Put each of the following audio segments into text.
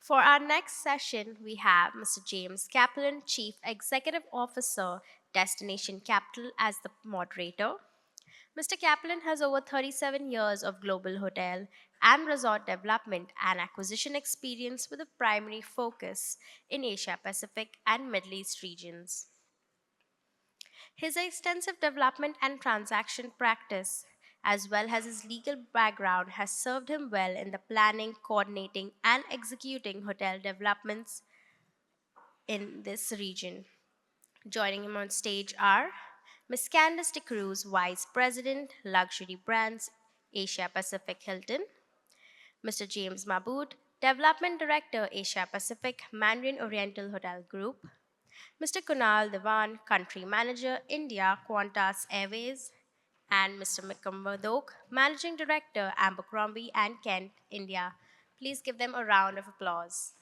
For our next session, we have Mr. James Kaplan, Chief Executive Officer, Destination Capital, as the moderator. Mr. Kaplan has over 37 years of global hotel and resort development and acquisition experience with a primary focus in Asia Pacific and Middle East regions. His extensive development and transaction practice, as well as his legal background, has served him well in the planning, coordinating, and executing hotel developments in this region. Joining him on stage are Ms. Candice Cruz, Vice President, Luxury Brands, Asia Pacific Hilton; Mr. James Mabbutt, Development Director, Asia Pacific, Mandarin Oriental Hotel Group; Mr. Kunal Dewan, Country Manager, India, Qantas Airways; and Mr. Vikram Madhok, Managing Director, Abercrombie and Kent, India. Please give them a round of applause.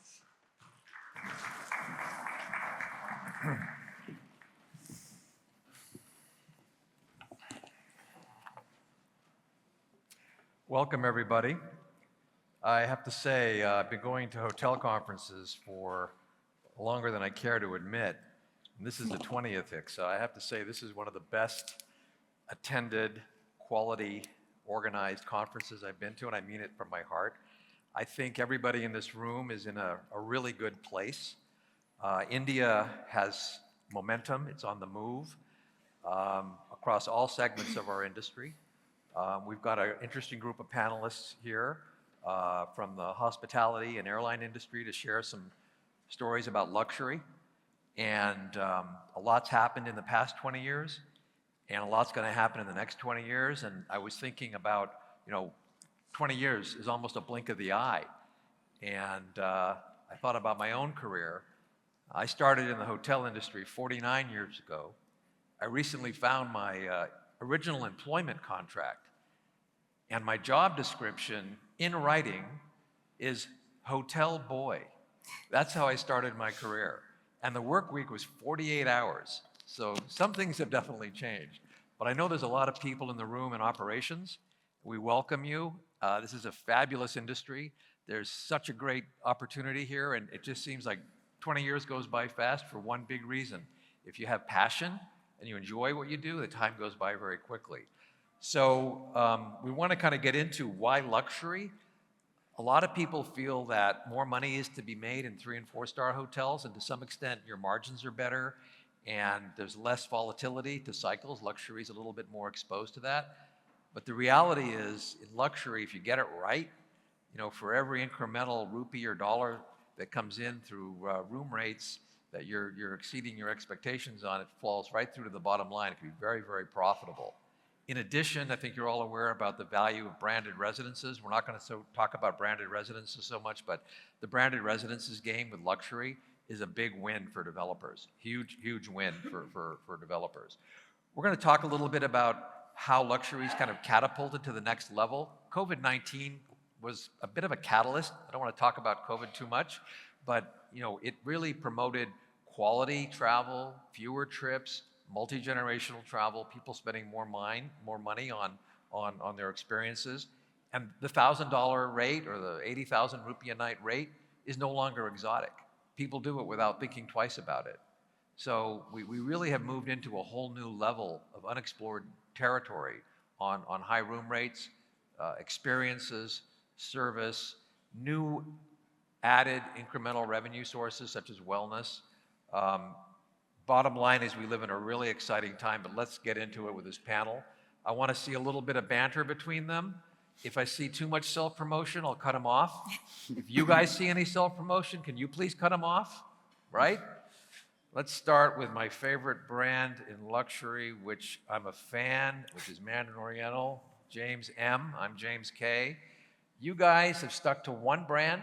Welcome, everybody. I have to say, I've been going to hotel conferences for longer than I care to admit. And this is the 20th HICSA. I have to say, this is one of the best attended, quality, organized conferences I've been to, and I mean it from my heart. I think everybody in this room is in a really good place. India has momentum. It's on the move across all segments of our industry. We've got an interesting group of panelists here from the hospitality and airline industry to share some stories about luxury. And a lot's happened in the past 20 years, and a lot's going to happen in the next 20 years. And I was thinking about, 20 years is almost a blink of the eye. And I thought about my own career. I started in the hotel industry 49 years ago. I recently found my original employment contract, and my job description in writing is hotel boy. That's how I started my career. And the work week was 48 hours. So some things have definitely changed. But I know there's a lot of people in the room in operations. We welcome you. This is a fabulous industry. There's such a great opportunity here, and it just seems like 20 years goes by fast for one big reason. If you have passion and you enjoy what you do, the time goes by very quickly. So we want to kind of get into why luxury. A lot of people feel that more money is to be made in 3- and 4-star hotels, and to some extent your margins are better and there's less volatility to cycles. Luxury is a little bit more exposed to that. But the reality is, in luxury, if you get it right, for every incremental rupee or dollar that comes in through room rates that you're exceeding your expectations on, it falls right through to the bottom line. It can be very, very profitable. In addition, I think you're all aware about the value of branded residences. We're not going to talk about branded residences so much, but the branded residences game with luxury is a big win for developers. Huge, huge win for developers. We're going to talk a little bit about how luxury's kind of catapulted to the next level. COVID-19 was a bit of a catalyst. I don't want to talk about COVID too much, but it really promoted quality travel, fewer trips, multi-generational travel, people spending more money on their experiences. And the $1,000 rate or the 80,000 rupee a night rate is no longer exotic. People do it without thinking twice about it. So we really have moved into a whole new level of unexplored territory on high room rates, experiences, service, new added incremental revenue sources such as wellness. Bottom line is we live in a really exciting time, but let's get into it with this panel. I want to see a little bit of banter between them. If I see too much self-promotion, I'll cut them off. If you guys see any self-promotion, can you please cut them off, right? Let's start with my favorite brand in luxury, which I'm a fan, which is Mandarin Oriental. James M, I'm James K. You guys have stuck to one brand.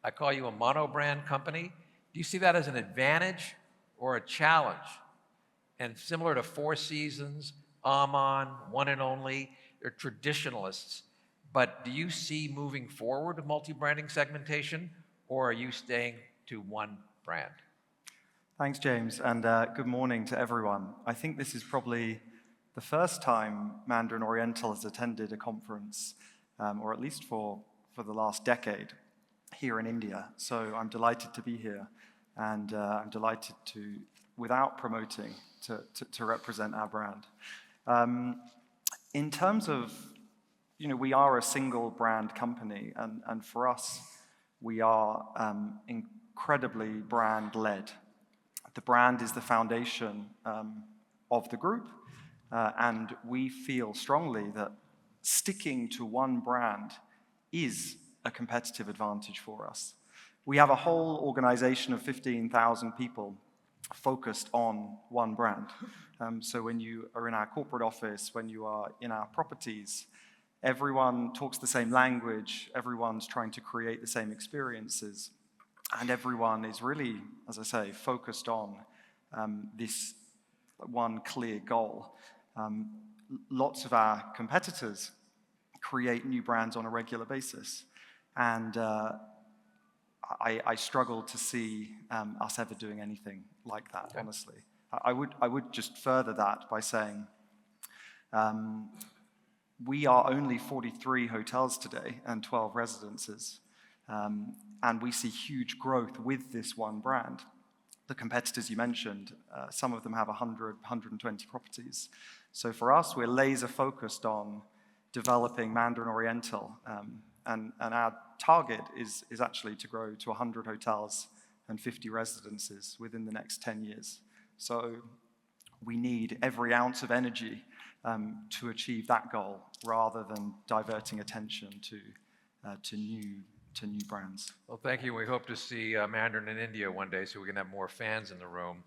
I call you a mono-brand company. Do you see that as an advantage or a challenge? And similar to Four Seasons, Aman, One and Only, they're traditionalists. But do you see moving forward with multi-branding segmentation, or are you staying to one brand? Thanks, James, and good morning to everyone. I think this is probably the first time Mandarin Oriental has attended a conference, or at least for the last decade, here in India. So I'm delighted to be here, and I'm delighted to, without promoting, to represent our brand. In terms of, we are a single brand company, and for us, we are incredibly brand-led. The brand is the foundation of the group, and we feel strongly that sticking to one brand is a competitive advantage for us. We have a whole organization of 15,000 people focused on one brand. So when you are in our corporate office, when you are in our properties, everyone talks the same language, everyone's trying to create the same experiences, and everyone is really, as I say, focused on this one clear goal. Lots of our competitors create new brands on a regular basis, and I struggle to see us ever doing anything like that, honestly. I would just further that by saying we are only 43 hotels today and 12 residences, and we see huge growth with this one brand. The competitors you mentioned, some of them have 100, 120 properties. So for us, we're laser focused on developing Mandarin Oriental, and our target is actually to grow to 100 hotels and 50 residences within the next 10 years. So we need every ounce of energy to achieve that goal, rather than diverting attention to new brands. Well, thank you. We hope to see Mandarin in India one day so we can have more fans in the room.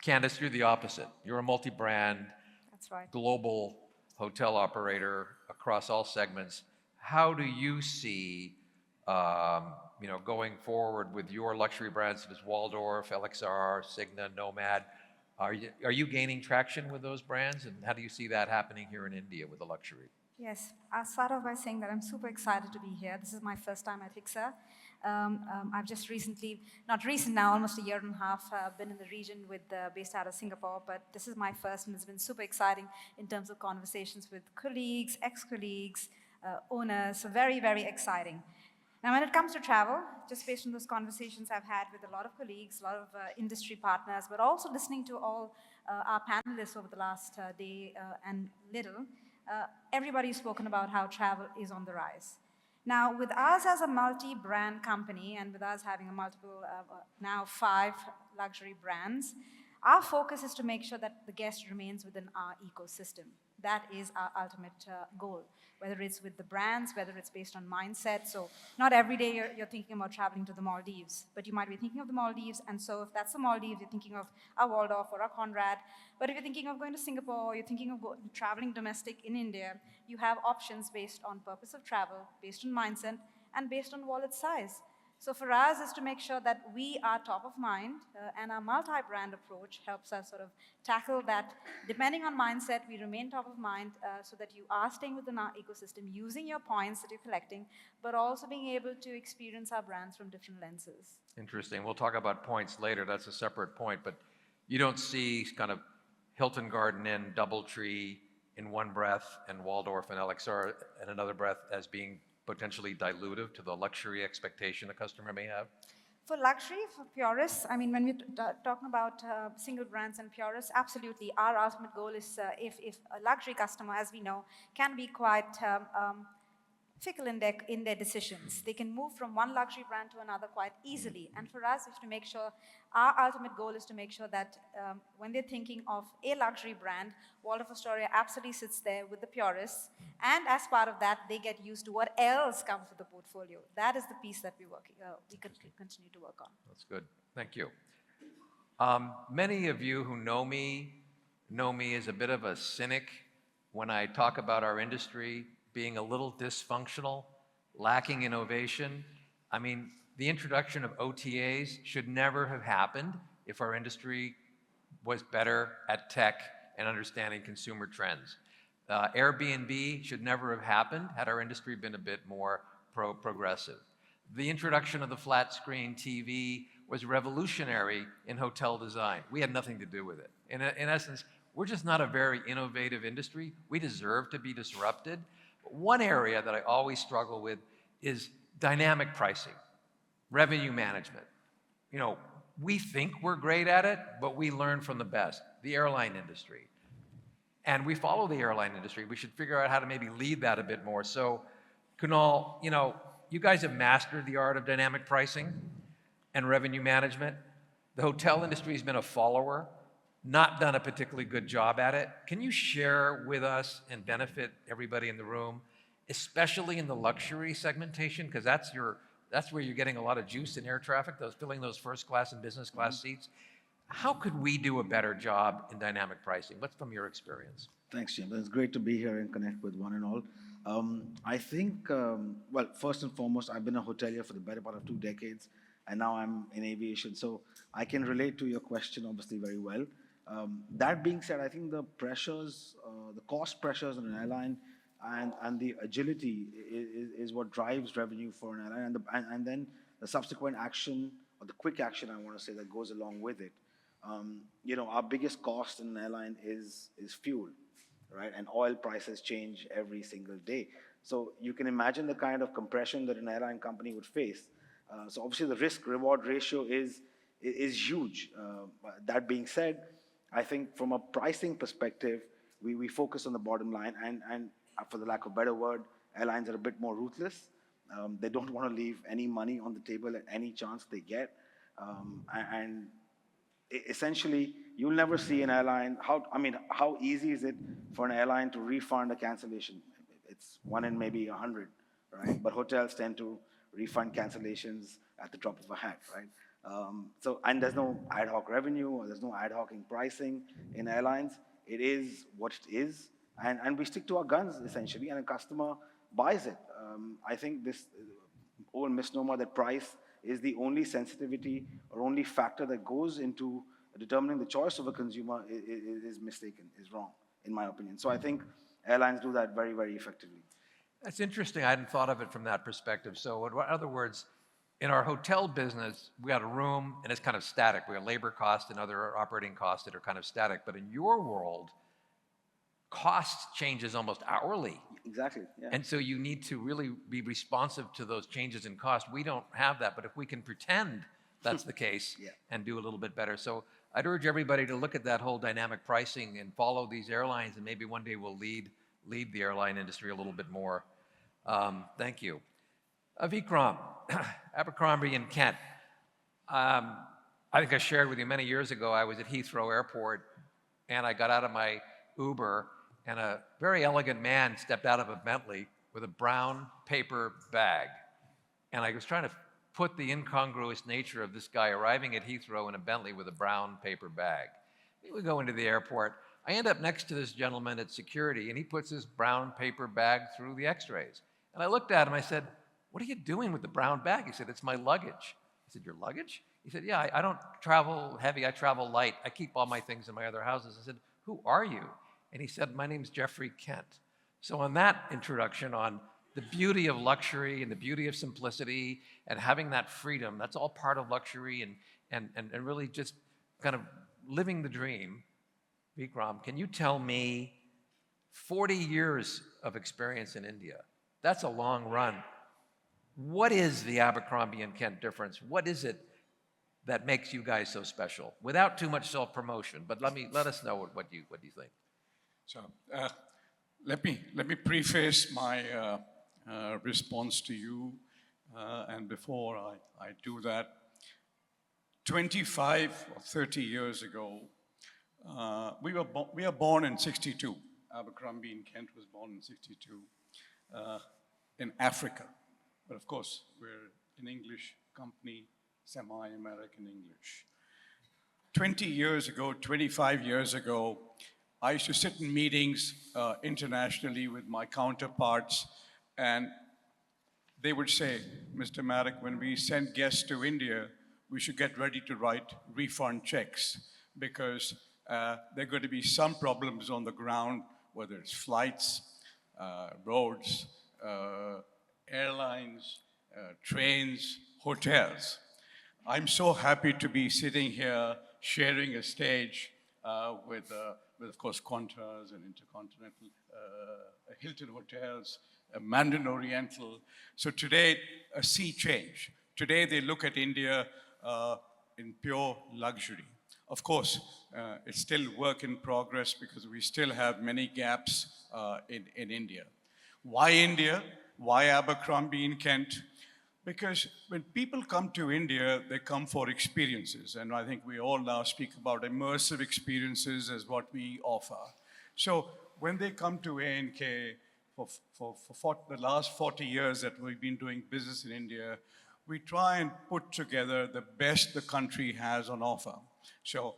Candice, you're the opposite. You're a multi-brand, That's right. global hotel operator across all segments. How do you see going forward with your luxury brands such as Waldorf, LXR, Signa, Nomad? Are you gaining traction with those brands, and how do you see that happening here in India with the luxury? Yes, I'll start off by saying that I'm super excited to be here. This is my first time at HICSA. I've just recently, not recent now, almost a year and a half, been in the region based out of Singapore, but this is my first, and it's been super exciting in terms of conversations with colleagues, ex-colleagues, owners, so very, very exciting. Now, when it comes to travel, just based on those conversations I've had with a lot of colleagues, a lot of industry partners, but also listening to all our panelists over the last day and little, everybody's spoken about how travel is on the rise. Now, with us as a multi-brand company, and with us having a multiple, now 5 luxury brands, our focus is to make sure that the guest remains within our ecosystem. That is our ultimate goal, whether it's with the brands, whether it's based on mindset. So not every day you're thinking about traveling to the Maldives, but you might be thinking of the Maldives, and so if that's the Maldives, you're thinking of a Waldorf or a Conrad. But if you're thinking of going to Singapore, or you're thinking of traveling domestic in India, you have options based on purpose of travel, based on mindset, and based on wallet size. So for us is to make sure that we are top of mind, and our multi-brand approach helps us sort of tackle that. Depending on mindset, we remain top of mind so that you are staying within our ecosystem, using your points that you're collecting, but also being able to experience our brands from different lenses. Interesting. We'll talk about points later. That's a separate point, but you don't see kind of Hilton Garden Inn, DoubleTree in one breath, and Waldorf and LXR in another breath as being potentially dilutive to the luxury expectation a customer may have? For luxury, for purists, I mean, when we're talking about single brands and purists, absolutely. Our ultimate goal is if a luxury customer, as we know, can be quite fickle in their decisions. They can move from one luxury brand to another quite easily. And for us, is to make sure, our ultimate goal is to make sure that when they're thinking of a luxury brand, Waldorf Astoria absolutely sits there with the purists. And as part of that, they get used to what else comes with the portfolio. That is the piece that we continue to work on. That's good. Thank you. Many of you who know me as a bit of a cynic when I talk about our industry being a little dysfunctional, lacking innovation. I mean, the introduction of OTAs should never have happened if our industry was better at tech and understanding consumer trends. Airbnb should never have happened had our industry been a bit more progressive. The introduction of the flat screen TV was revolutionary in hotel design. We had nothing to do with it. In essence, we're just not a very innovative industry. We deserve to be disrupted. But one area that I always struggle with is dynamic pricing, revenue management. You know, we think we're great at it, but we learn from the best, the airline industry. And we follow the airline industry. We should figure out how to maybe lead that a bit more. So, Kunal, you know, you guys have mastered the art of dynamic pricing and revenue management. The hotel industry has been a follower, not done a particularly good job at it. Can you share with us and benefit everybody in the room, especially in the luxury segmentation, because that's where you're getting a lot of juice in air traffic, filling those first class and business class seats. How could we do a better job in dynamic pricing? What's from your experience? Thanks, Jim. It's great to be here and connect with one and all. I think, well, first and foremost, I've been a hotelier for the better part of 2 decades, and now I'm in aviation. So I can relate to your question, obviously, very well. That being said, I think the pressures, the cost pressures on an airline and the agility is what drives revenue for an airline, and then the subsequent action, or the quick action, I want to say, that goes along with it. You know, our biggest cost in an airline is fuel, right? And oil prices change every single day. So you can imagine the kind of compression that an airline company would face. So obviously the risk-reward ratio is huge. That being said, I think from a pricing perspective, we focus on the bottom line, and for the lack of a better word, airlines are a bit more ruthless. They don't want to leave any money on the table at any chance they get. And essentially, you'll never see an airline, how easy is it for an airline to refund a cancellation? It's 1 in maybe 100, right? But hotels tend to refund cancellations at the drop of a hat, right? And there's no ad hoc revenue, or there's no ad hoc in pricing in airlines. It is what it is, and we stick to our guns, essentially, and a customer buys it. I think this old misnomer that price is the only sensitivity or only factor that goes into determining the choice of a consumer is mistaken, is wrong, in my opinion. So I think airlines do that very, very effectively. That's interesting. I hadn't thought of it from that perspective. So in other words, in our hotel business, we got a room and it's kind of static. We have labor costs and other operating costs that are kind of static. But in your world, cost changes almost hourly. Exactly, yeah. And so you need to really be responsive to those changes in cost. We don't have that, but if we can pretend that's the case Yeah. and do a little bit better. So I'd urge everybody to look at that whole dynamic pricing and follow these airlines, and maybe one day we'll lead the airline industry a little bit more. Thank you. Vikram, Abercrombie in Kent. I think I shared with you many years ago, I was at Heathrow Airport, and I got out of my Uber, and a very elegant man stepped out of a Bentley with a brown paper bag. And I was trying to put the incongruous nature of this guy arriving at Heathrow in a Bentley with a brown paper bag. We go into the airport. I end up next to this gentleman at security, and he puts his brown paper bag through the x-rays. And I looked at him, I said, "What are you doing with the brown bag?" He said, "It's my luggage." I said, "Your luggage?" He said, "Yeah, I don't travel heavy, I travel light. I keep all my things in my other houses." I said, "Who are you?" And he said, "My name's Jeffrey Kent." So on that introduction on the beauty of luxury and the beauty of simplicity and having that freedom, that's all part of luxury and really just kind of living the dream. Vikram, can you tell me 40 years of experience in India? That's a long run. What is the Abercrombie and Kent difference? What is it that makes you guys so special? Without too much self-promotion, but let us know what you think. So let me preface my response to you, and before I do that, 25 or 30 years ago, we are born in 62. Abercrombie and Kent was born in 62 in Africa, but of course we're an English company, semi-American English. 20 years ago, 25 years ago, I used to sit in meetings internationally with my counterparts, and they would say, "Mr. Madhok, when we send guests to India, we should get ready to write refund checks because there are going to be some problems on the ground, whether it's flights, roads, airlines, trains, hotels." I'm so happy to be sitting here sharing a stage with of course, Qantas and Intercontinental, Hilton hotels, a Mandarin Oriental. So today, a sea change. Today, they look at India in pure luxury. Of course, it's still work in progress because we still have many gaps in India. Why India? Why Abercrombie in Kent? Because when people come to India, they come for experiences. And I think we all now speak about immersive experiences as what we offer. So when they come to A&K, for the last 40 years that we've been doing business in India, we try and put together the best the country has on offer. So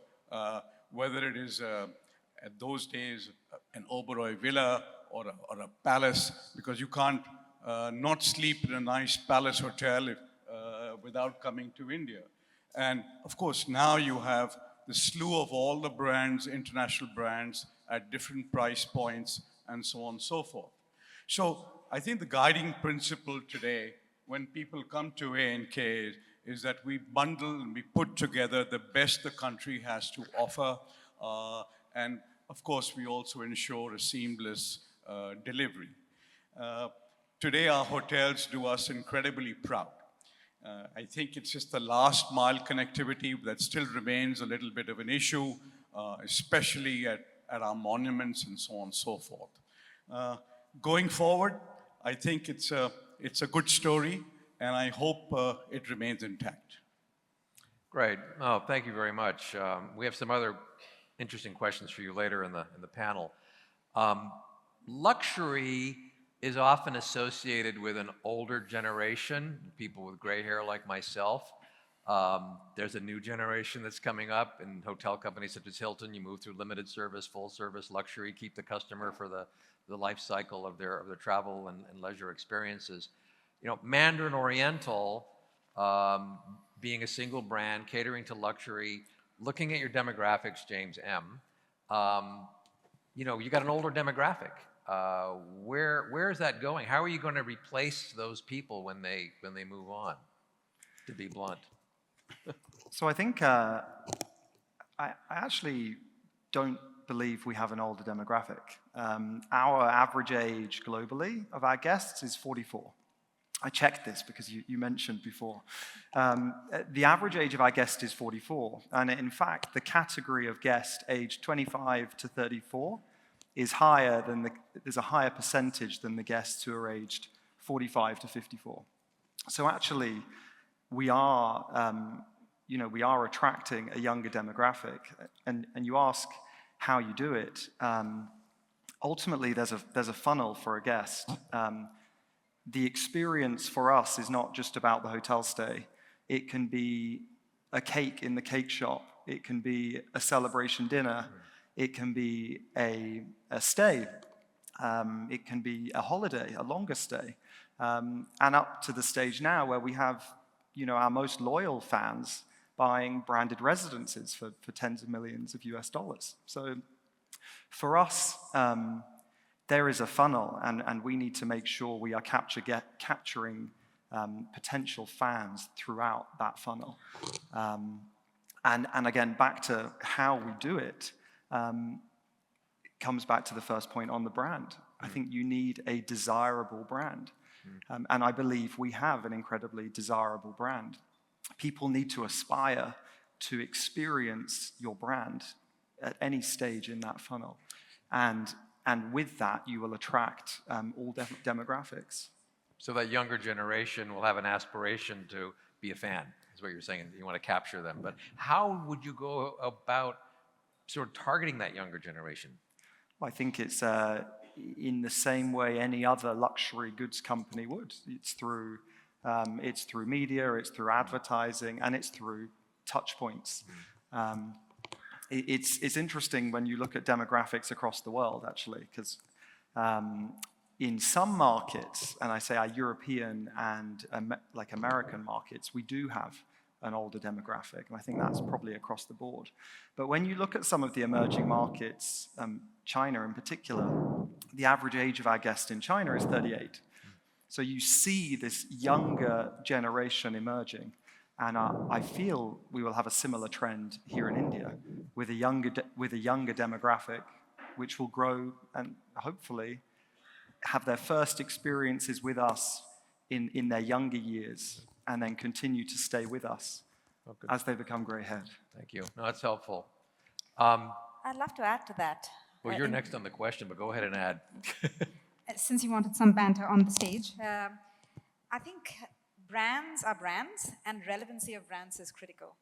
whether it is, at those days, an Oberoi villa or a palace, because you can't not sleep in a nice palace hotel without coming to India. And of course, now you have the slew of all the brands, international brands, at different price points, and so on and so forth. So I think the guiding principle today, when people come to A&K, is that we bundle and we put together the best the country has to offer. And of course, we also ensure a seamless delivery. Today, our hotels do us incredibly proud. I think it's just the last mile connectivity that still remains a little bit of an issue, especially at our monuments and so on and so forth. Going forward, I think it's a good story, and I hope it remains intact. Great. Oh, thank you very much. We have some other interesting questions for you later in the panel. Luxury is often associated with an older generation, people with gray hair like myself. There's a new generation that's coming up in hotel companies such as Hilton. You move through limited service, full service, luxury, keep the customer for the life cycle of their travel and leisure experiences. You know, Mandarin Oriental, being a single brand, catering to luxury, looking at your demographics, James M., you know, you got an older demographic. Where is that going? How are you going to replace those people when they move on, to be blunt? So I think I actually don't believe we have an older demographic. Our average age globally of our guests is 44. I checked this because you mentioned before. The average age of our guest is 44. And in fact, the category of guest aged 25 to 34 is higher than there's a higher percentage than the guests who are aged 45 to 54. So actually, we are attracting a younger demographic. And you ask how you do it. Ultimately, there's a funnel for a guest. The experience for us is not just about the hotel stay. It can be a cake in the cake shop. It can be a celebration dinner. It can be a stay. It can be a holiday, a longer stay. And up to the stage now where we have, our most loyal fans buying branded residences for tens of millions of US dollars. So for us, there is a funnel, and we need to make sure we are capturing potential fans throughout that funnel. And again, back to how we do it, it comes back to the first point on the brand. I think you need a desirable brand. And I believe we have an incredibly desirable brand. People need to aspire to experience your brand at any stage in that funnel. And with that, you will attract all demographics. So that younger generation will have an aspiration to be a fan, is what you're saying. You want to capture them. But how would you go about sort of targeting that younger generation? Well, I think it's in the same way any other luxury goods company would. It's through media, it's through advertising, and it's through touch points. It's interesting when you look at demographics across the world, actually, because in some markets, and I say our European and like American markets, we do have an older demographic, and I think that's probably across the board. But when you look at some of the emerging markets, China in particular, the average age of our guest in China is 38. So you see this younger generation emerging, and I feel we will have a similar trend here in India with a younger demographic, which will grow and hopefully have their first experiences with us in their younger years and then continue to stay with us as they become grey haired. Thank you. No, that's helpful. I'd love to add to that. Well, you're next on the question, but go ahead and add. Since you wanted some banter on the stage, I think brands are brands, and relevancy of brands is critical.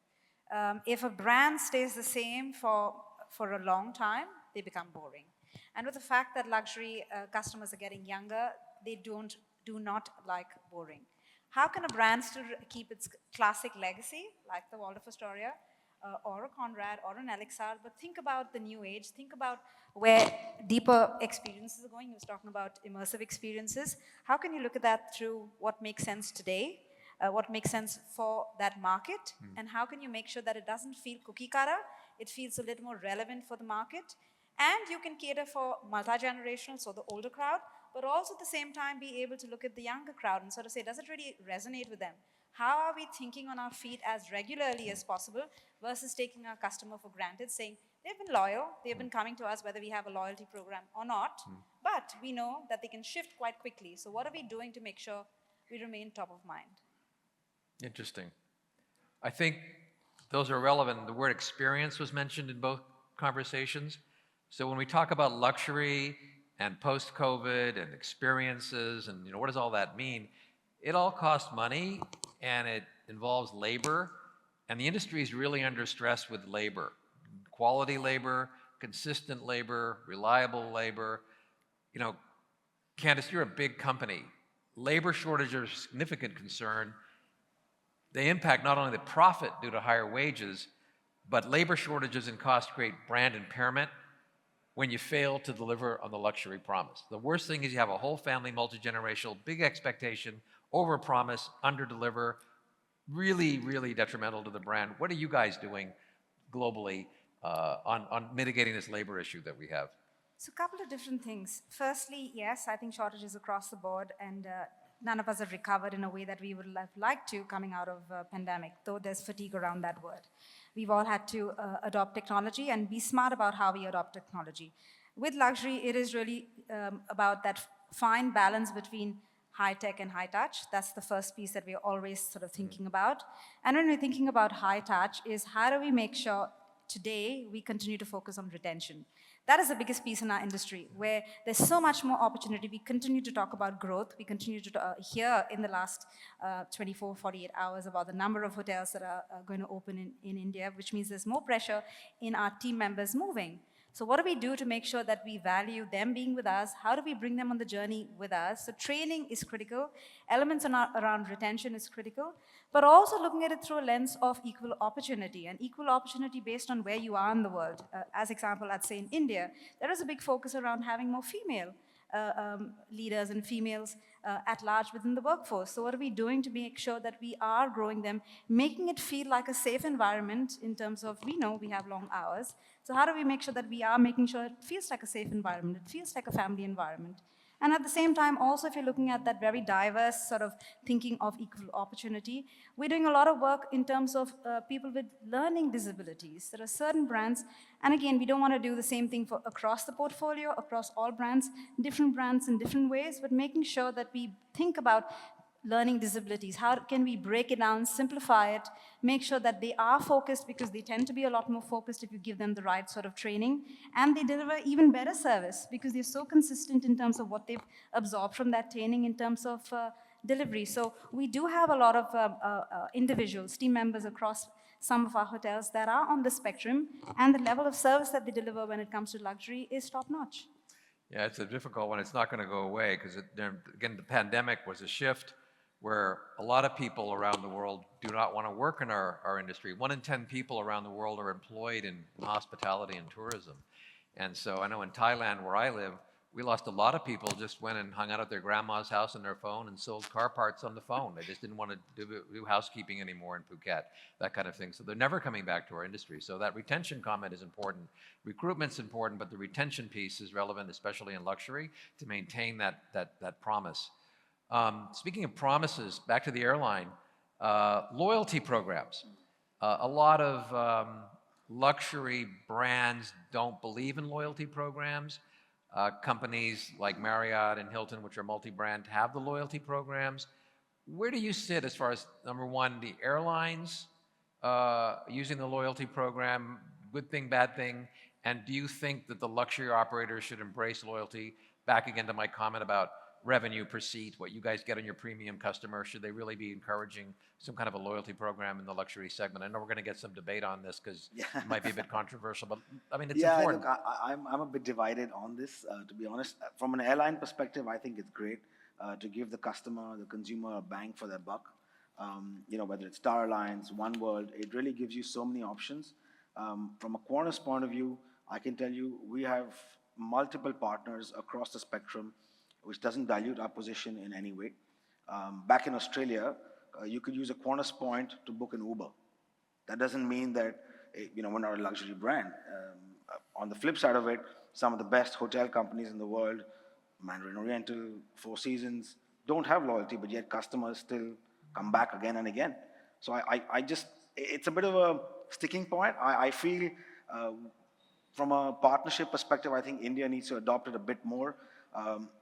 If a brand stays the same for a long time, they become boring. And with the fact that luxury customers are getting younger, they do not like boring. How can a brand still keep its classic legacy, like the Waldorf Astoria, or a Conrad, or an Alexar, but think about the new age, think about where deeper experiences are going. He was talking about immersive experiences. How can you look at that through what makes sense today, what makes sense for that market, and how can you make sure that it doesn't feel cookie cutter, it feels a little more relevant for the market, and you can cater for multi-generational, so the older crowd, but also at the same time be able to look at the younger crowd and sort of say, does it really resonate with them? How are we thinking on our feet as regularly as possible versus taking our customer for granted, saying they've been loyal, they've been coming to us whether we have a loyalty program or not, but we know that they can shift quite quickly. So what are we doing to make sure we remain top of mind? Interesting. I think those are relevant. The word experience was mentioned in both conversations. So when we talk about luxury and post-COVID and experiences and what does all that mean, it all costs money and it involves labor, and the industry is really under stress with labor. Quality labor, consistent labor, reliable labor. Candice, you're a big company. Labor shortages are a significant concern. They impact not only the profit due to higher wages, but labor shortages and costs create brand impairment when you fail to deliver on the luxury promise. The worst thing is you have a whole family, multi-generational, big expectation, over-promise, under-deliver, really, really detrimental to the brand. What are you guys doing globally on mitigating this labor issue that we have? So a couple of different things. Firstly, yes, I think shortages across the board, and none of us have recovered in a way that we would have liked to coming out of pandemic, though there's fatigue around that word. We've all had to adopt technology and be smart about how we adopt technology. With luxury, it is really about that fine balance between high tech and high touch. That's the first piece that we're always sort of thinking about. And when we're thinking about high touch is how do we make sure today we continue to focus on retention. That is the biggest piece in our industry, where there's so much more opportunity. We continue to talk about growth. We continue to hear in the last 24, 48 hours about the number of hotels that are going to open in India, which means there's more pressure in our team members moving. So what do we do to make sure that we value them being with us? How do we bring them on the journey with us? So training is critical. Elements around retention is critical. But also looking at it through a lens of equal opportunity, and equal opportunity based on where you are in the world. As example, I'd say in India, there is a big focus around having more female leaders and females at large within the workforce. So what are we doing to make sure that we are growing them, making it feel like a safe environment in terms of, we know we have long hours. So how do we make sure that we are making sure it feels like a safe environment, it feels like a family environment? And at the same time, also, if you're looking at that very diverse sort of thinking of equal opportunity, we're doing a lot of work in terms of people with learning disabilities. There are certain brands, and again, we don't want to do the same thing for across the portfolio, across all brands in different ways, but making sure that we think about learning disabilities. How can we break it down, simplify it, make sure that they are focused, because they tend to be a lot more focused if you give them the right sort of training, and they deliver even better service because they're so consistent in terms of what they've absorbed from that training in terms of delivery. So we do have a lot of individuals, team members across some of our hotels that are on the spectrum, and the level of service that they deliver when it comes to luxury is top-notch. Yeah, it's a difficult one. It's not going to go away because, again, the pandemic was a shift where a lot of people around the world do not want to work in our industry. 1 in 10 people around the world are employed in hospitality and tourism. And so I know in Thailand, where I live, we lost a lot of people just went and hung out at their grandma's house on their phone and sold car parts on the phone. They just didn't want to do housekeeping anymore in Phuket, that kind of thing. So they're never coming back to our industry. So that retention comment is important. Recruitment's important, but the retention piece is relevant, especially in luxury, to maintain that promise. Speaking of promises, back to the airline, loyalty programs. A lot of luxury brands don't believe in loyalty programs. companies like Marriott and Hilton, which are multi-brand, have the loyalty programs. Where do you sit as far as, number one, the airlines using the loyalty program, good thing, bad thing? And do you think that the luxury operators should embrace loyalty? Back again to my comment about revenue per seat, what you guys get on your premium customer, should they really be encouraging some kind of a loyalty program in the luxury segment? I know we're going to get some debate on this because it might be a bit controversial, but I mean, it's important. Look, I'm a bit divided on this, to be honest. From an airline perspective, I think it's great to give the customer, the consumer, a bang for their buck. Whether it's Star Alliance, One World, it really gives you so many options. From a Qantas point of view, I can tell you we have multiple partners across the spectrum, which doesn't dilute our position in any way. Back in Australia, you could use a Qantas point to book an Uber. That doesn't mean that we're not a luxury brand. On the flip side of it, some of the best hotel companies in the world, Mandarin Oriental, Four Seasons, don't have loyalty, but yet customers still come back again and again. So it's a bit of a sticking point. I feel from a partnership perspective, I think India needs to adopt it a bit more.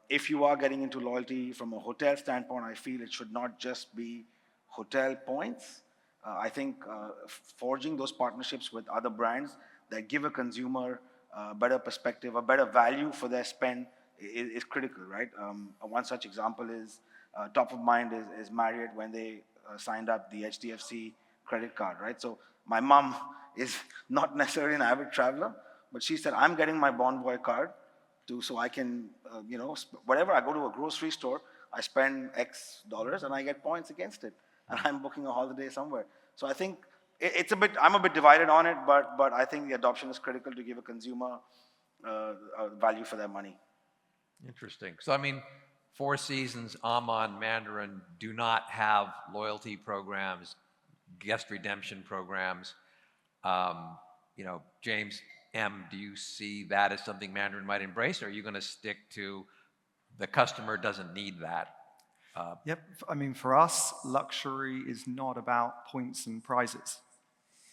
If you are getting into loyalty from a hotel standpoint, I feel it should not just be hotel points. I think forging those partnerships with other brands that give a consumer a better perspective, a better value for their spend is critical, right? One such example is, top of mind is Marriott when they signed up the HDFC credit card, right? So my mom is not necessarily an avid traveler, but she said, I'm getting my Bonvoy card so I can, whatever, I go to a grocery store, I spend X dollars and I get points against it. And I'm booking a holiday somewhere. So I think I'm a bit divided on it, but I think the adoption is critical to give a consumer value for their money. Interesting. So, I mean, Four Seasons, Aman, Mandarin do not have loyalty programs, guest redemption programs. James M., do you see that as something Mandarin might embrace, or are you going to stick to the customer doesn't need that? Yep. I mean, for us, luxury is not about points and prizes.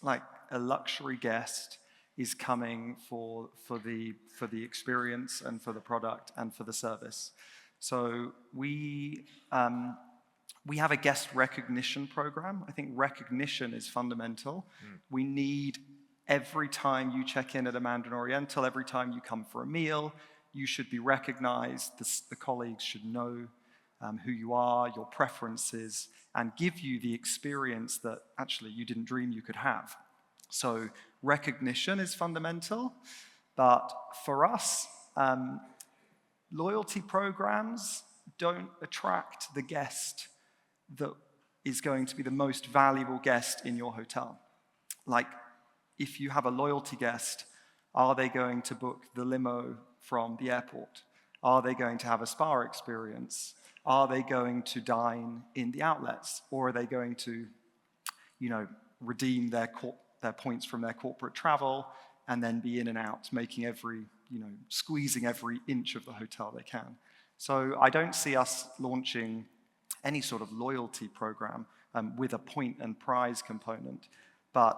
Like, a luxury guest is coming for the experience and for the product and for the service. So we have a guest recognition program. I think recognition is fundamental. We need, every time you check in at a Mandarin Oriental, every time you come for a meal, you should be recognized. The colleagues should know who you are, your preferences, and give you the experience that actually you didn't dream you could have. So recognition is fundamental, but for us, loyalty programs don't attract the guest that is going to be the most valuable guest in your hotel. Like, if you have a loyalty guest, are they going to book the limo from the airport? Are they going to have a spa experience? Are they going to dine in the outlets? Or are they going to, redeem their points from their corporate travel and then be in and out, making squeezing every inch of the hotel they can? So I don't see us launching any sort of loyalty program with a point and prize component. But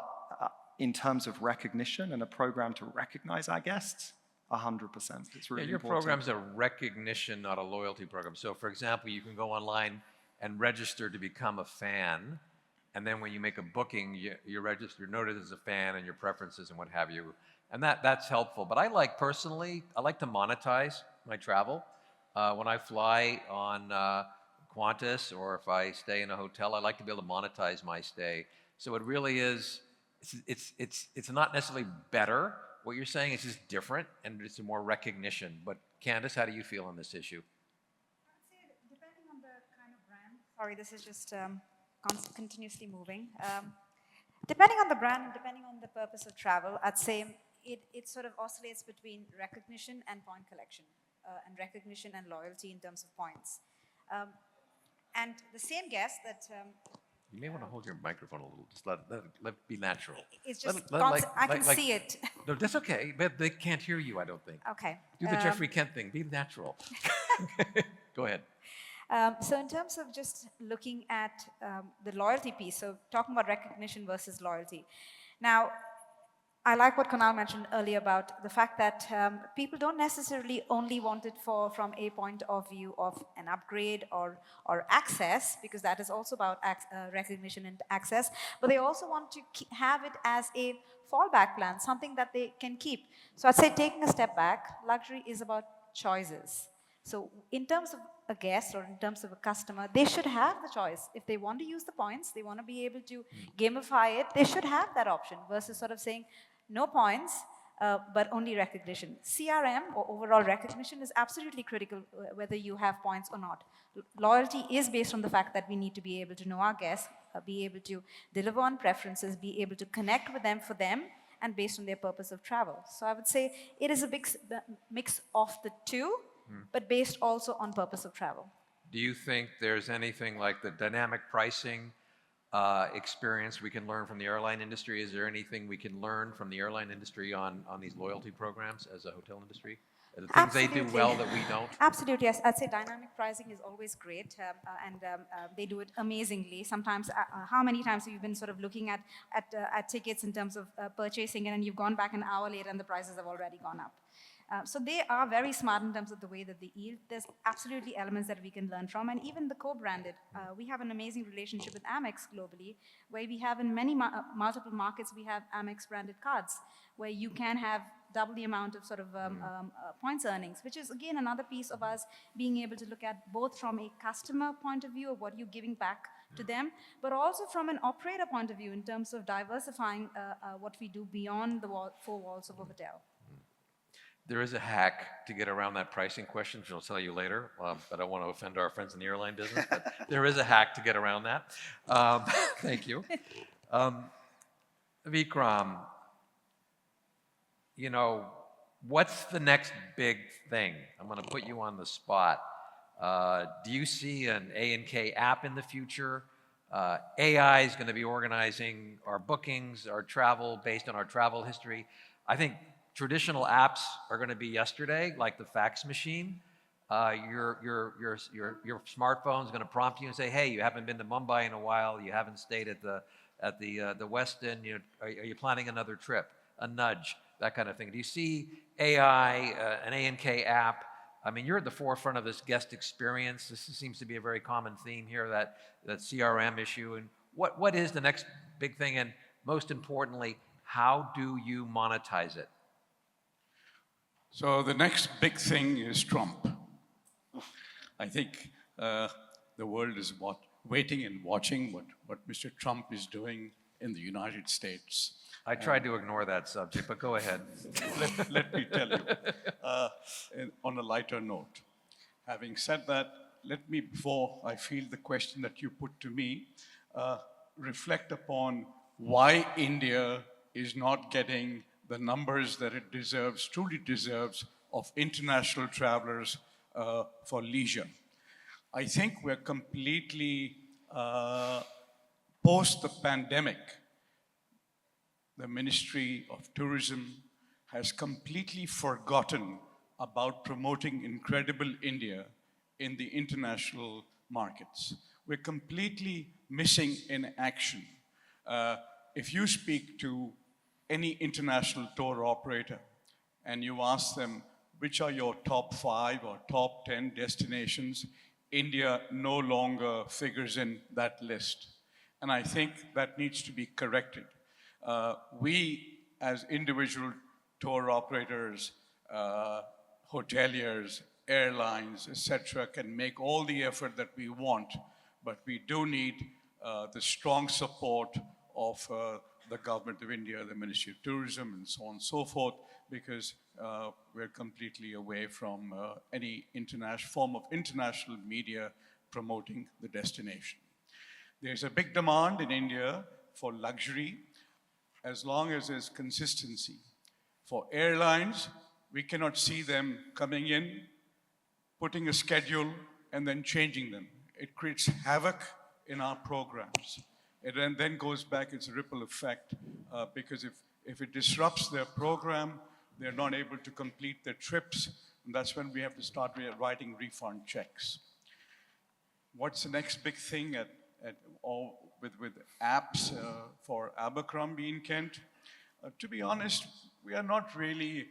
in terms of recognition and a program to recognize our guests, 100%. It's really your important. program's a recognition, not a loyalty program. So, for example, you can go online and register to become a fan, and then when you make a booking, you're noted as a fan and your preferences and what have you. And that's helpful. But I like to monetize my travel. When I fly on Qantas, or if I stay in a hotel, I like to be able to monetize my stay. So it really is, it's not necessarily better. What you're saying is just different, and it's more recognition. But Candice, how do you feel on this issue? I would say, depending on the kind of brand, sorry, this is just continuously moving. Depending on the brand and depending on the purpose of travel, I'd say it sort of oscillates between recognition and point collection, and recognition and loyalty in terms of points. And the same guest that... you may want to hold your microphone a little. Just let it be natural. It's just I can see it. No, that's okay. But they can't hear you, I don't think. Okay. Do the Jeffrey Kent thing. Be natural. Go ahead. So in terms of just looking at the loyalty piece, so talking about recognition versus loyalty. Now, I like what Kunal mentioned earlier about the fact that people don't necessarily only want it from a point of view of an upgrade or access, because that is also about recognition and access, but they also want to have it as a fallback plan, something that they can keep. So I'd say, taking a step back, luxury is about choices. So in terms of a guest or in terms of a customer, they should have the choice. If they want to use the points, they want to be able to gamify it, they should have that option versus sort of saying, no points, but only recognition. CRM, or overall recognition, is absolutely critical whether you have points or not. Loyalty is based on the fact that we need to be able to know our guests, be able to deliver on preferences, be able to connect with them for them, and based on their purpose of travel. So I would say it is a big mix of the two, but based also on purpose of travel. Do you think there's anything like the dynamic pricing experience we can learn from the airline industry? Is there anything we can learn from the airline industry on these loyalty programs as a hotel industry? The things they do well that we don't? Absolutely, yes. I'd say dynamic pricing is always great, and they do it amazingly. Sometimes, how many times have you been sort of looking at tickets in terms of purchasing, and then you've gone back an hour later and the prices have already gone up? So they are very smart in terms of the way that they yield. There's absolutely elements that we can learn from, and even the co-branded. We have an amazing relationship with Amex globally, where we have in many multiple markets, we have Amex branded cards, where you can have double the amount of sort of points earnings, which is again another piece of us being able to look at both from a customer point of view of what you're giving back to them, but also from an operator point of view in terms of diversifying what we do beyond the four walls of a hotel. There is a hack to get around that pricing question, which I'll tell you later, but I don't want to offend our friends in the airline business, but there is a hack to get around that. Thank you. Vikram, you know, what's the next big thing? I'm going to put you on the spot. Do you see an A&K app in the future? AI is going to be organizing our bookings, our travel based on our travel history. I think traditional apps are going to be yesterday, like the fax machine. Your smartphone is going to prompt you and say, "Hey, you haven't been to Mumbai in a while. You haven't stayed at the West End. Are you planning another trip?" A nudge, that kind of thing. Do you see AI, an A&K app? I mean, you're at the forefront of this guest experience. This seems to be a very common theme here, that CRM issue. And what is the next big thing? And most importantly, how do you monetize it? So the next big thing is Trump. I think the world is waiting and watching what Mr. Trump is doing in the United States. I tried to ignore that subject, but go ahead. Let me tell you, on a lighter note. Having said that, let me, before I field the question that you put to me, reflect upon why India is not getting the numbers that it deserves, truly deserves, of international travelers for leisure. I think we're completely, post the pandemic, the Ministry of Tourism has completely forgotten about promoting incredible India in the international markets. We're completely missing in action. If you speak to any international tour operator and you ask them, which are your top 5 or top 10 destinations, India no longer figures in that list. And I think that needs to be corrected. We, as individual tour operators, hoteliers, airlines, etc., can make all the effort that we want, but we do need the strong support of the Government of India, the Ministry of Tourism, and so on and so forth, because we're completely away from any form of international media promoting the destination. There's a big demand in India for luxury, as long as there's consistency. For airlines, we cannot see them coming in, putting a schedule, and then changing them. It creates havoc in our programs. It then goes back, it's a ripple effect, because if it disrupts their program, they're not able to complete their trips, and that's when we have to start writing refund checks. What's the next big thing with apps for Abercrombie in Kent? To be honest, we are not really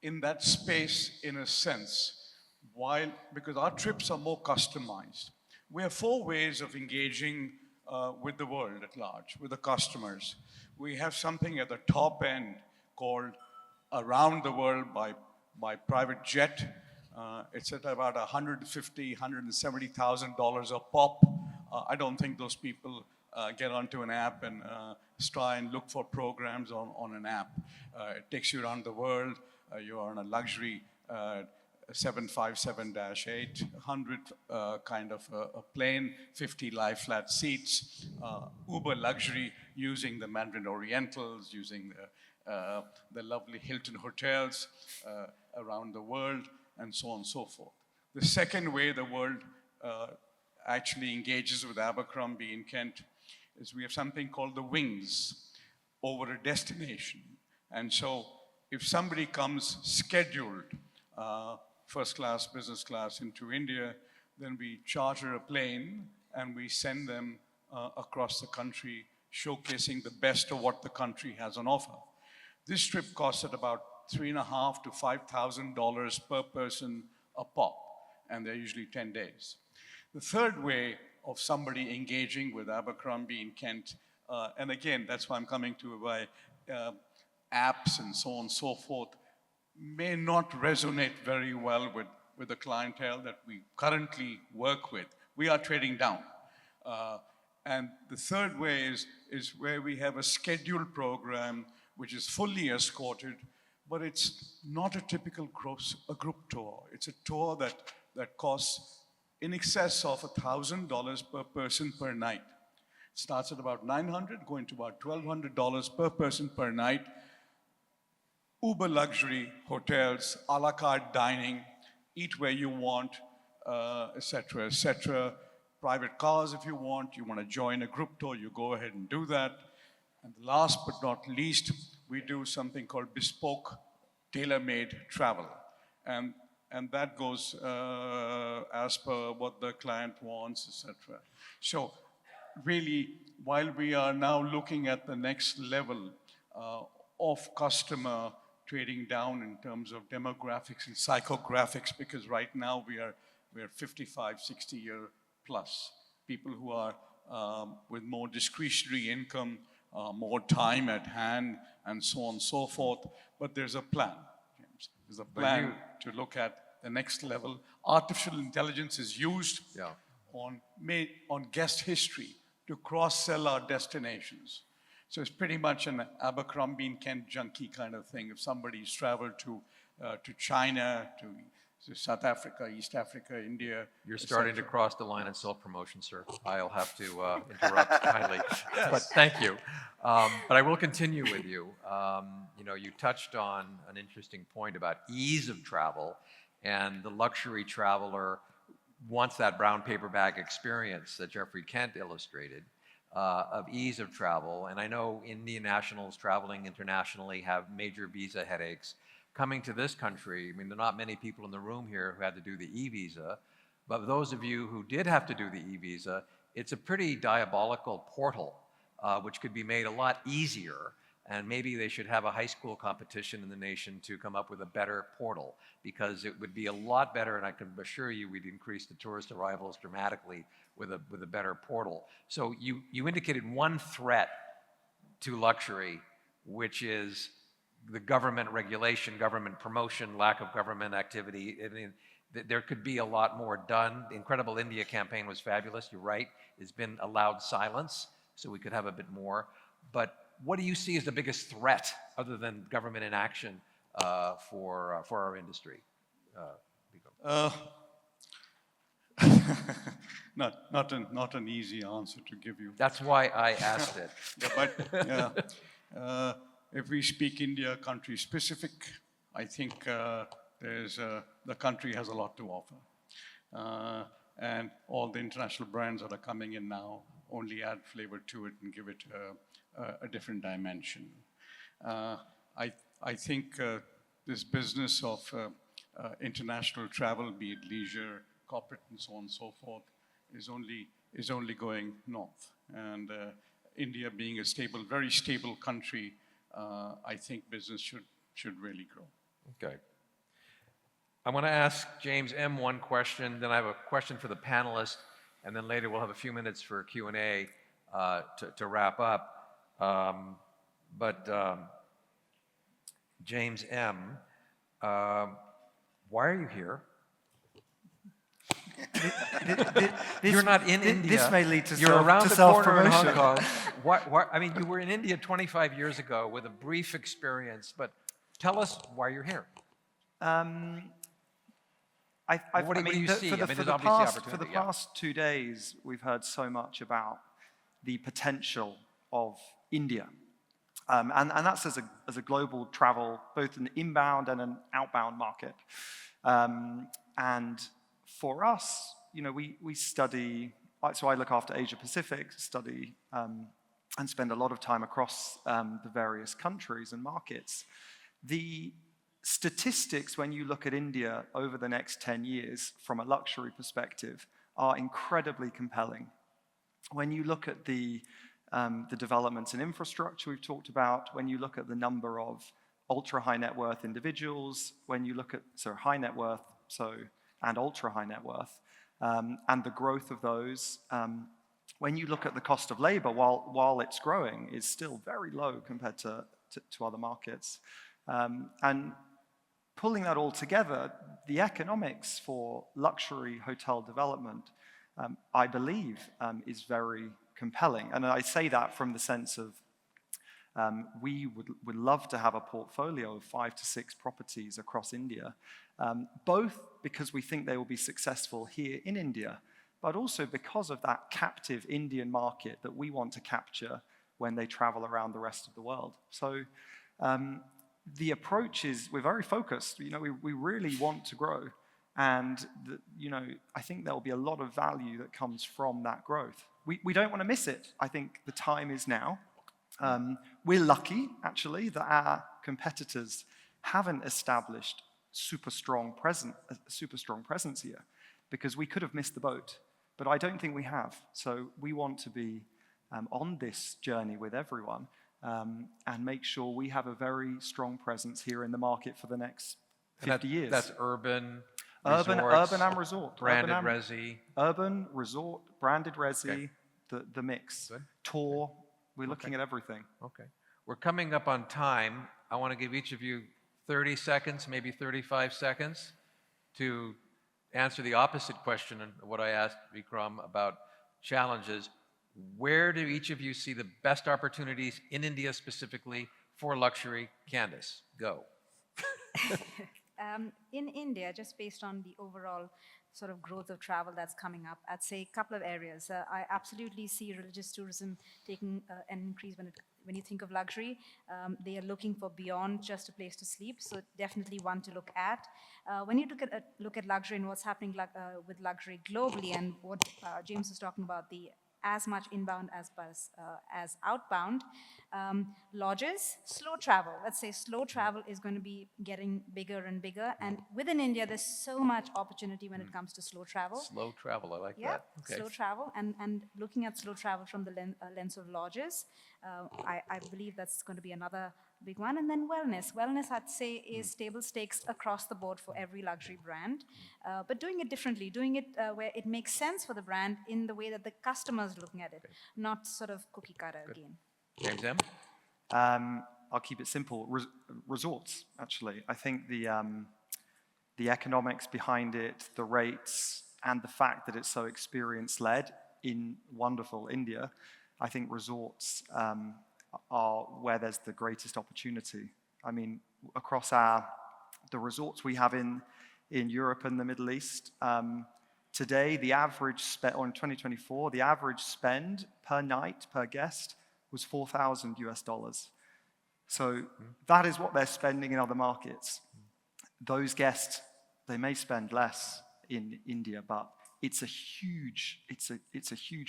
in that space in a sense, because our trips are more customized. We have 4 ways of engaging with the world at large, with the customers. We have something at the top end called Around the World by private jet. It's at about $150,000, $170,000 a pop. I don't think those people get onto an app and try and look for programs on an app. It takes you around the world. You are on a luxury 757-8, 100 kind of a plane, 50 lie flat seats, uber luxury, using the Mandarin Orientals, using the lovely Hilton hotels around the world, and so on and so forth. The second way the world actually engages with Abercrombie in Kent is we have something called the wings over a destination. And so if somebody comes scheduled, first class, business class into India, then we charter a plane and we send them across the country, showcasing the best of what the country has on offer. This trip costs at about $3,500 to $5,000 per person a pop, and they're usually 10 days. The third way of somebody engaging with Abercrombie in Kent, and again, that's why I'm coming to by apps and so on and so forth, may not resonate very well with the clientele that we currently work with. We are trading down. And the third way is where we have a scheduled program which is fully escorted, but it's not a typical group tour. It's a tour that costs in excess of $1,000 per person per night. It starts at about $900, going to about $1,200 per person per night. Uber luxury hotels, a la carte dining, eat where you want, etc., etc. Private cars if you want to join a group tour, you go ahead and do that. And last but not least, we do something called bespoke, tailor-made travel. And that goes as per what the client wants, etc. So really, while we are now looking at the next level of customer trading down in terms of demographics and psychographics, because right now we are 55, 60 year plus people who are with more discretionary income, more time at hand, and so on and so forth. But there's a plan, James. There's a plan to look at the next level. Artificial intelligence is used on guest history to cross-sell our destinations. So it's pretty much an Abercrombie and Kent junkie kind of thing. If somebody's traveled to China, to South Africa, East Africa, India. You're starting to cross the line in self-promotion, sir. I'll have to interrupt kindly, but thank you. But I will continue with you. You touched on an interesting point about ease of travel, and the luxury traveler wants that brown paper bag experience that Jeffrey Kent illustrated. Of ease of travel. And I know Indian nationals traveling internationally have major visa headaches. Coming to this country, there are not many people in the room here who had to do the e-visa, but those of you who did have to do the e-visa, it's a pretty diabolical portal, which could be made a lot easier. And maybe they should have a high school competition in the nation to come up with a better portal, because it would be a lot better, and I can assure you we'd increase the tourist arrivals dramatically with a better portal. So you indicated one threat to luxury, which is the government regulation, government promotion, lack of government activity. There could be a lot more done. The Incredible India campaign was fabulous, you're right. It's been allowed silence, so we could have a bit more. But what do you see as the biggest threat, other than government inaction, for our industry? Not an easy answer to give you. That's why I asked it. If we speak India country specific, I think the country has a lot to offer. And all the international brands that are coming in now only add flavor to it and give it a different dimension. I think this business of international travel, be it leisure, corporate, and so on and so forth, is only going north. And India being a stable, very stable country, I think business should really grow. Okay. I want to ask James M. one question, then I have a question for the panelists, and then later we'll have a few minutes for Q&A to wrap up. James M., why are you here? You're not in India. This may lead to You're around the corner in Hong self-promotion. Kong. I mean, you were in India 25 years ago with a brief experience, but tell us why you're here. What do you see? There's obviously opportunity. For the past 2 days, we've heard so much about the potential of India. And that's as a global travel, both an inbound and an outbound market. And for us, we study, so I look after Asia Pacific, study and spend a lot of time across the various countries and markets. The statistics, when you look at India over the next 10 years from a luxury perspective, are incredibly compelling. When you look at the developments in infrastructure we've talked about, when you look at the number of ultra-high net worth individuals, when you look at high net worth, and ultra-high net worth, and the growth of those, when you look at the cost of labor, while it's growing, is still very low compared to other markets. And pulling that all together, the economics for luxury hotel development, I believe, is very compelling. And I say that from the sense of we would love to have a portfolio of 5 to 6 properties across India, both because we think they will be successful here in India, but also because of that captive Indian market that we want to capture when they travel around the rest of the world. So the approach is, we're very focused. We really want to grow. And I think there will be a lot of value that comes from that growth. We don't want to miss it. I think the time is now. We're lucky, actually, that our competitors haven't established a super strong presence here, because we could have missed the boat. But I don't think we have. So we want to be on this journey with everyone and make sure we have a very strong presence here in the market for the next 50 years. That's urban, urban and resort. Branded resi. Urban, resort, branded resi, Okay. the mix. Good. Tour, we're looking at everything. Okay. We're coming up on time. I want to give each of you 30 seconds, maybe 35 seconds, to answer the opposite question of what I asked Vikram about challenges. Where do each of you see the best opportunities in India specifically for luxury? Candice, go. In India, just based on the overall sort of growth of travel that's coming up, I'd say a couple of areas. I absolutely see religious tourism taking an increase when you think of luxury. They are looking for beyond just a place to sleep, so definitely one to look at. When you look at luxury and what's happening with luxury globally, and what James was talking about, the as much inbound as outbound. Lodges, slow travel. Let's say slow travel is going to be getting bigger and bigger. And within India, there's so much opportunity when it comes to slow travel. Slow travel, I like Yeah, that. Okay. slow travel. And looking at slow travel from the lens of lodges, I believe that's going to be another big one. And then wellness. Wellness, I'd say, is table stakes across the board for every luxury brand. But doing it differently, doing it where it makes sense for the brand in the way that the customer's looking at it, not sort of cookie cutter again. James M? I'll keep it simple. Resorts, actually. I think the economics behind it, the rates, and the fact that it's so experience-led in wonderful India, I think resorts are where there's the greatest opportunity. I mean, across the resorts we have in Europe and the Middle East, today the average spend, or in 2024, the average spend per night, per guest, was $4,000 US. So that is what they're spending in other markets. Those guests, they may spend less in India, but it's a huge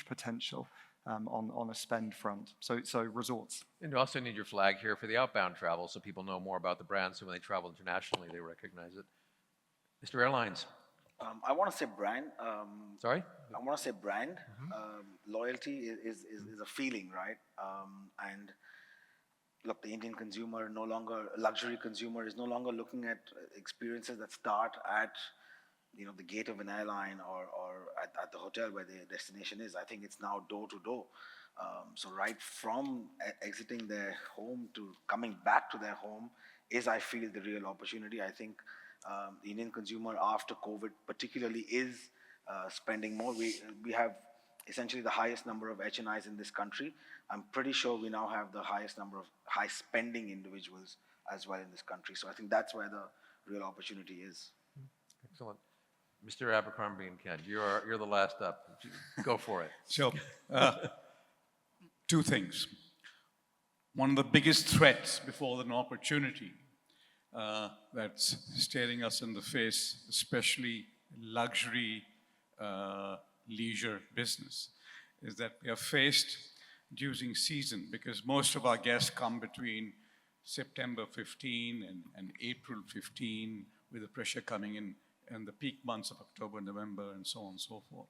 potential on a spend front. So resorts. And you also need your flag here for the outbound travel, so people know more about the brand, so when they travel internationally, they recognize it. Mr. Airlines. I want to say brand. Sorry? I want to say brand. Loyalty is a feeling, right? And look, the Indian consumer luxury consumer is no longer looking at experiences that start at, the gate of an airline or at the hotel where their destination is. I think it's now door to door. So right from exiting their home to coming back to their home is, I feel, the real opportunity. I think the Indian consumer after COVID particularly is spending more. We have essentially the highest number of HNIs in this country. I'm pretty sure we now have the highest number of high spending individuals as well in this country. So I think that's where the real opportunity is. Excellent. Mr. Abercrombie and Kent, you're the last up. Go for it. So, two things. One of the biggest threats before an opportunity that's staring us in the face, especially luxury leisure business, is that we are faced during season, because most of our guests come between September 15 and April 15, with the pressure coming in and the peak months of October, November, and so on and so forth.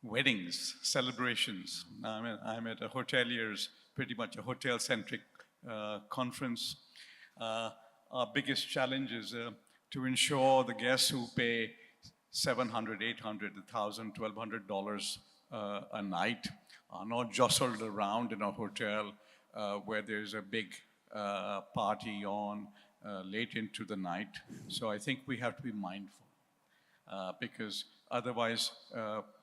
Weddings, celebrations. I'm at a hotelier's, pretty much a hotel-centric conference. Our biggest challenge is to ensure the guests who pay $700, $800, $1,000, $1,200 a night are not jostled around in a hotel where there's a big party on late into the night. So I think we have to be mindful because otherwise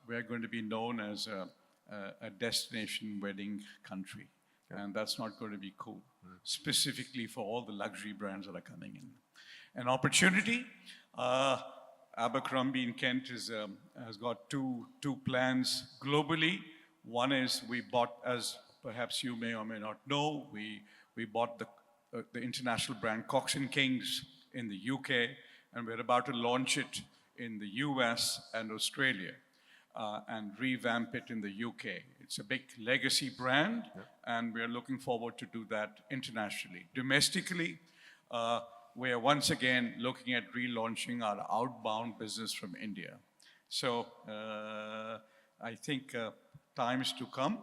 we're going to be known as a destination wedding country. And that's not going to be cool, specifically for all the luxury brands that are coming in. An opportunity, Abercrombie in Kent has got two plans globally. One is we bought, as perhaps you may or may not know, we bought the international brand Cox & Kings in the UK, and we're about to launch it in the US and Australia and revamp it in the UK. It's a big legacy brand, and we're looking forward to do that internationally. Domestically, we are once again looking at relaunching our outbound business from India. So I think times to come,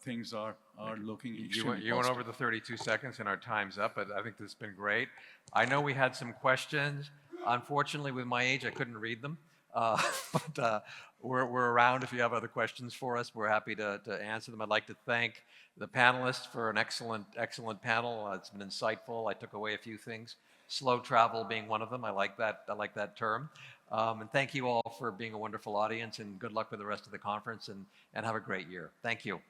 things are looking extremely You went over the 32 seconds and our time's up, but I think this has been great. I know we had some questions. Unfortunately, with my age, I couldn't read them. But we're around if you have other questions for us. We're happy to answer them. I'd like to thank the panelists for an excellent panel. It's been insightful. I took away a few things. Slow travel being one of them. I like that term. And thank you all for being a wonderful audience, and good luck with the rest of the conference, and have a great year. Thank you.